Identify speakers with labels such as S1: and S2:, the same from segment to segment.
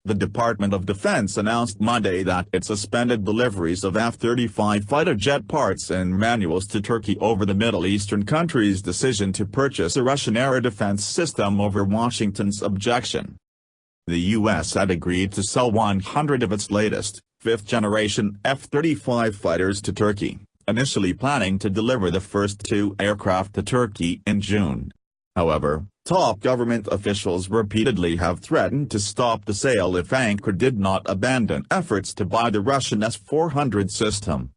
S1: The Department of Defense announced Monday that it suspended deliveries of F-35 fighter jet parts and manuals to Turkey over the Middle Eastern country's decision to purchase a Russian air defense system over Washington's objection. The U.S. had agreed to sell 100 of its latest, fifth-generation F-35 fighters to Turkey, initially planning to deliver the first 2 aircraft to Turkey in June. However, top government officials repeatedly have threatened to stop the sale if Ankara did not abandon efforts to buy the Russian S-400 system.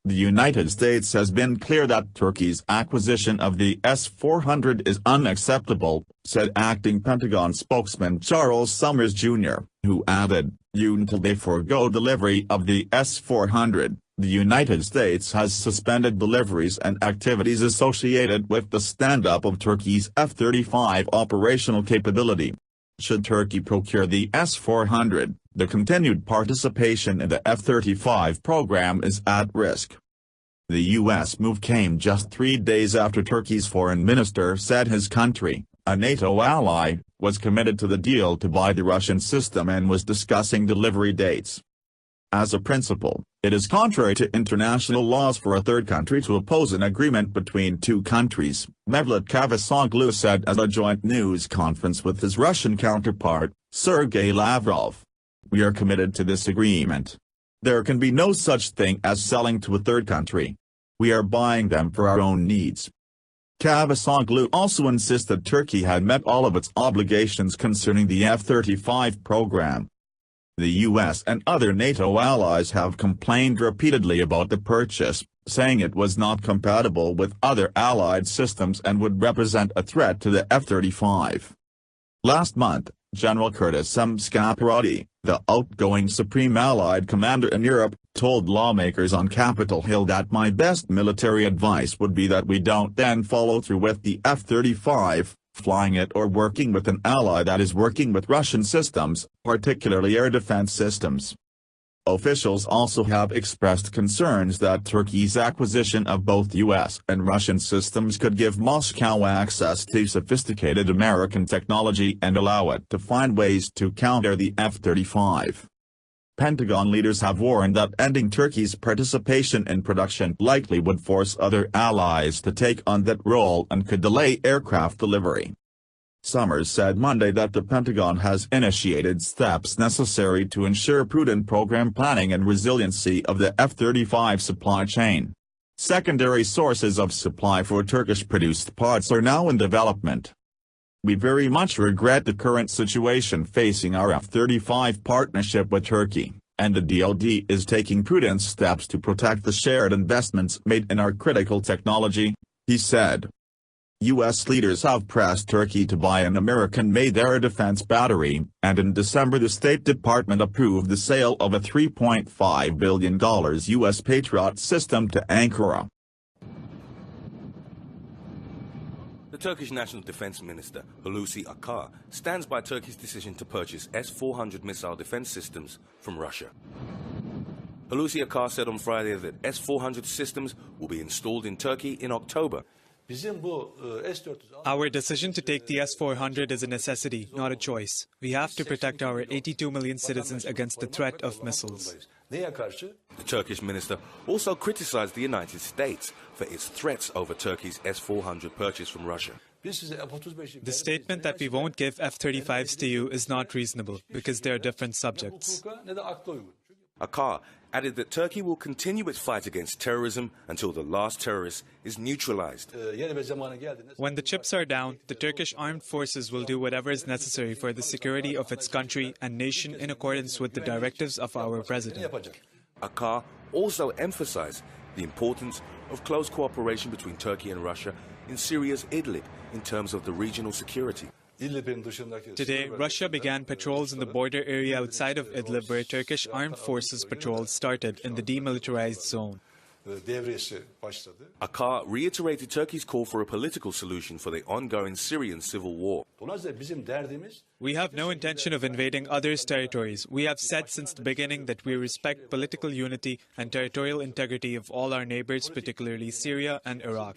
S1: The United States has been clear that Turkey's acquisition of the S-400 is unacceptable, said acting Pentagon spokesman Charles Summers Jr., who added, "Until they forego delivery of the S-400, the United States has suspended deliveries and activities associated with the stand-up of Turkey's F-35 operational capability. Should Turkey procure the S-400, the continued participation in the F-35 program is at risk." The U.S. move came just 3 days after Turkey's foreign minister said his country, a NATO ally, was committed to the deal to buy the Russian system and was discussing delivery dates. As a principle, it is contrary to international laws for a third country to oppose an agreement between two countries, Mevlut Cavusoglu said at a joint news conference with his Russian counterpart, Sergei Lavrov. "We are committed to this agreement. There can be no such thing as selling to a third country. We are buying them for our own needs." Cavusoglu also insisted Turkey had met all of its obligations concerning the F-35 program. The U.S. and other NATO allies have complained repeatedly about the purchase, saying it was not compatible with other allied systems and would represent a threat to the F-35. Last month, General Curtis M. Scaparrotti, the outgoing Supreme Allied Commander in Europe, told lawmakers on Capitol Hill that "my best military advice would be that we don't then follow through with the F-35, flying it or working with an ally that is working with Russian systems, particularly air defense systems." Officials also have expressed concerns that Turkey's acquisition of both U.S. and Russian systems could give Moscow access to sophisticated American technology and allow it to find ways to counter the F-35. Pentagon leaders have warned that ending Turkey's participation in production likely would force other allies to take on that role and could delay aircraft delivery. Summers said Monday that the Pentagon has initiated steps necessary to ensure prudent program planning and resiliency of the F-35 supply chain. Secondary sources of supply for Turkish-produced parts are now in development. "We very much regret the current situation facing our F-35 partnership with Turkey, and the DoD is taking prudent steps to protect the shared investments made in our critical technology," he said. U.S. leaders have pressed Turkey to buy an American-made air defense battery, and in December the State Department approved the sale of a $3.5 billion U.S. Patriot system to Ankara.
S2: The Turkish National Defense Minister, Hulusi Akar, stands by Turkey's decision to purchase S-400 missile defense systems from Russia. Hulusi Akar said on Friday that S-400 systems will be installed in Turkey in October.
S3: Our decision to take the S-400 is a necessity, not a choice. We have to protect our 82 million citizens against the threat of missiles.
S2: The Turkish minister also criticized the United States for its threats over Turkey's S-400 purchase from Russia.
S3: The statement that we won't give F-35s to you is not reasonable, because they are different subjects.
S2: Akar added that Turkey will continue its fight against terrorism until the last terrorist is neutralized.
S3: When the chips are down, the Turkish armed forces will do whatever is necessary for the security of its country and nation in accordance with the directives of our president.
S2: Akar also emphasized the importance of close cooperation between Turkey and Russia in Syria's Idlib in terms of the regional security.
S3: Today, Russia began patrols in the border area outside of Idlib where Turkish armed forces patrols started in the demilitarized zone.
S2: Akar reiterated Turkey's call for a political solution for the ongoing Syrian civil war.
S3: We have no intention of invading others' territories. We have said since the beginning that we respect political unity and territorial integrity of all our neighbors, particularly Syria and Iraq.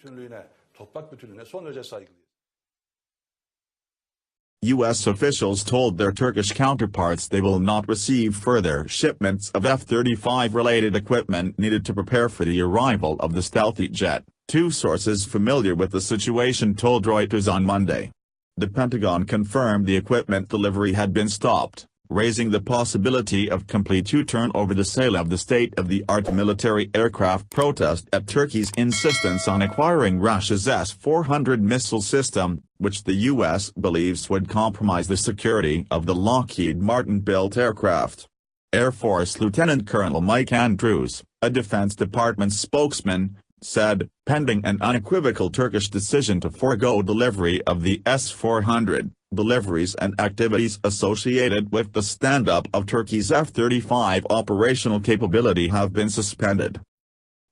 S1: U.S. officials told their Turkish counterparts they will not receive further shipments of F-35-related equipment needed to prepare for the arrival of the stealthy jet, two sources familiar with the situation told Reuters on Monday. The Pentagon confirmed the equipment delivery had been stopped, raising the possibility of complete U-turn over the sale of the state-of-the-art military aircraft protest at Turkey's insistence on acquiring Russia's S-400 missile system, which the U.S. believes would compromise the security of the Lockheed Martin-built aircraft. Air Force Lieutenant Colonel Mike Andrews, a Defense Department spokesman, said, pending an unequivocal Turkish decision to forego delivery of the S-400, deliveries and activities associated with the stand-up of Turkey's F-35 operational capability have been suspended.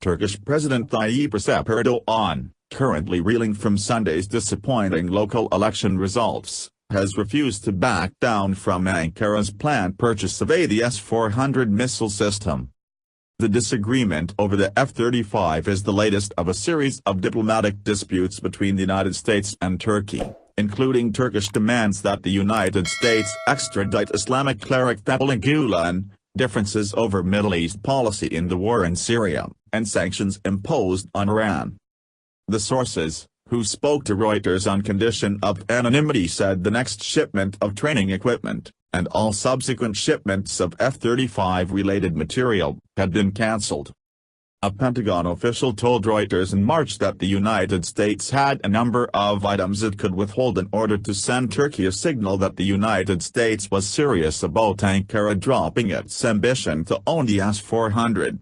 S1: Turkish President Tayyip Recep Erdogan, currently reeling from Sunday's disappointing local election results, has refused to back down from Ankara's planned purchase of the S-400 missile system. The disagreement over the F-35 is the latest of a series of diplomatic disputes between the United States and Turkey, including Turkish demands that the United States extradite Islamic cleric Fethullah Gulen, differences over Middle East policy in the war in Syria, and sanctions imposed on Iran. The sources, who spoke to Reuters on condition of anonymity, said the next shipment of training equipment, and all subsequent shipments of F-35-related material, had been cancelled. A Pentagon official told Reuters in March that the United States had a number of items it could withhold in order to send Turkey a signal that the United States was serious about Ankara dropping its ambition to own the S-400.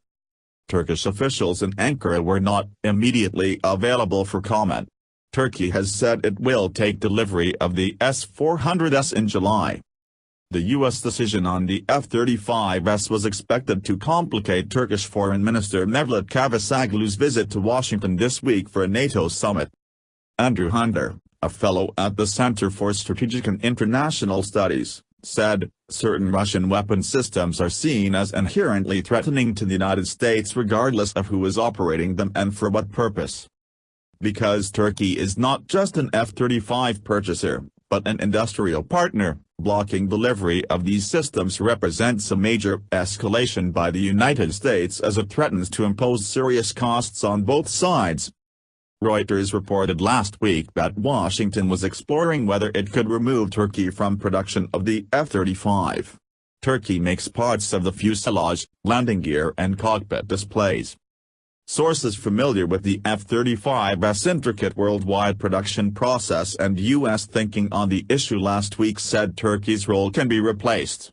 S1: Turkish officials in Ankara were not immediately available for comment. Turkey has said it will take delivery of the S-400s in July. The U.S. decision on the F-35s was expected to complicate Turkish Foreign Minister Mevlut Cavusoglu's visit to Washington this week for a NATO summit. Andrew Hunter, a fellow at the Center for Strategic and International Studies, said, certain Russian weapon systems are seen as inherently threatening to the United States regardless of who is operating them and for what purpose. Because Turkey is not just an F-35 purchaser, but an industrial partner, blocking delivery of these systems represents a major escalation by the United States as it threatens to impose serious costs on both sides. Reuters reported last week that Washington was exploring whether it could remove Turkey from production of the F-35. Turkey makes parts of the fuselage, landing gear and cockpit displays. Sources familiar with the F-35's intricate worldwide production process and U.S. thinking on the issue last week said Turkey's role can be replaced.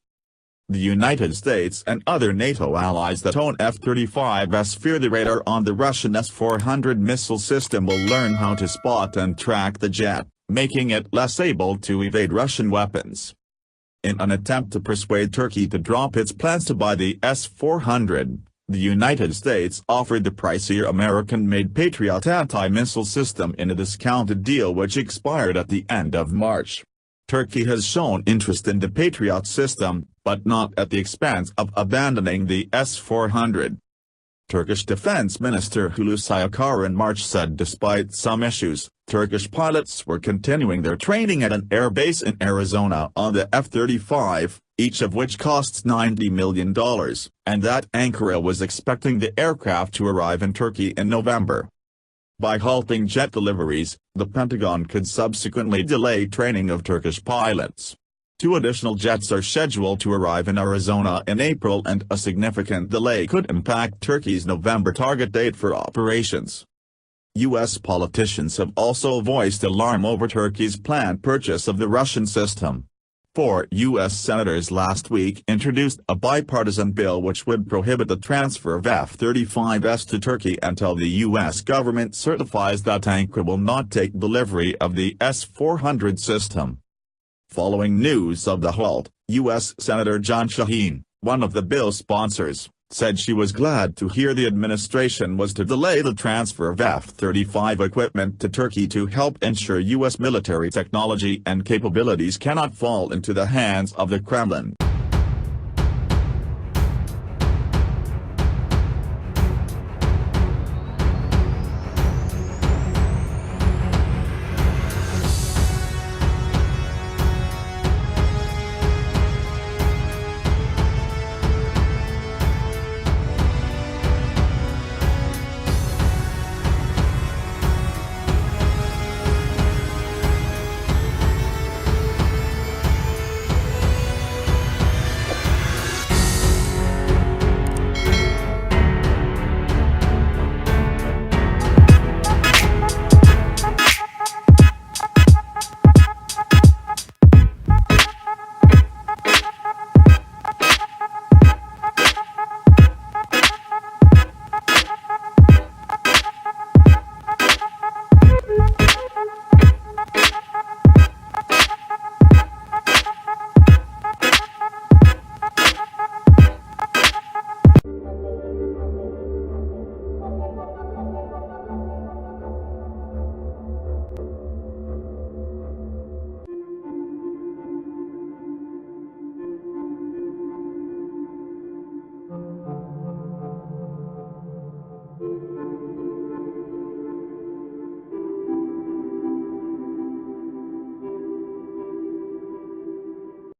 S1: The United States and other NATO allies that own F-35s fear the radar on the Russian S-400 missile system will learn how to spot and track the jet, making it less able to evade Russian weapons. In an attempt to persuade Turkey to drop its plans to buy the S-400, the United States offered the pricier American-made Patriot anti-missile system in a discounted deal which expired at the end of March. Turkey has shown interest in the Patriot system, but not at the expense of abandoning the S-400. Turkish Defense Minister Hulusi Akar in March said despite some issues, Turkish pilots were continuing their training at an air base in Arizona on the F-35, each of which costs $90 million, and that Ankara was expecting the aircraft to arrive in Turkey in November. By halting jet deliveries, the Pentagon could subsequently delay training of Turkish pilots. 2 additional jets are scheduled to arrive in Arizona in April and a significant delay could impact Turkey's November target date for operations. U.S. politicians have also voiced alarm over Turkey's planned purchase of the Russian system. 4 U.S. senators last week introduced a bipartisan bill which would prohibit the transfer of F-35s to Turkey until the U.S. government certifies that Ankara will not take delivery of the S-400 system. Following news of the halt, U.S. Senator John Shaheen, one of the bill's sponsors, said she was glad to hear the administration was to delay the transfer of F-35 equipment to Turkey to help ensure U.S. military technology and capabilities cannot fall into the hands of the Kremlin.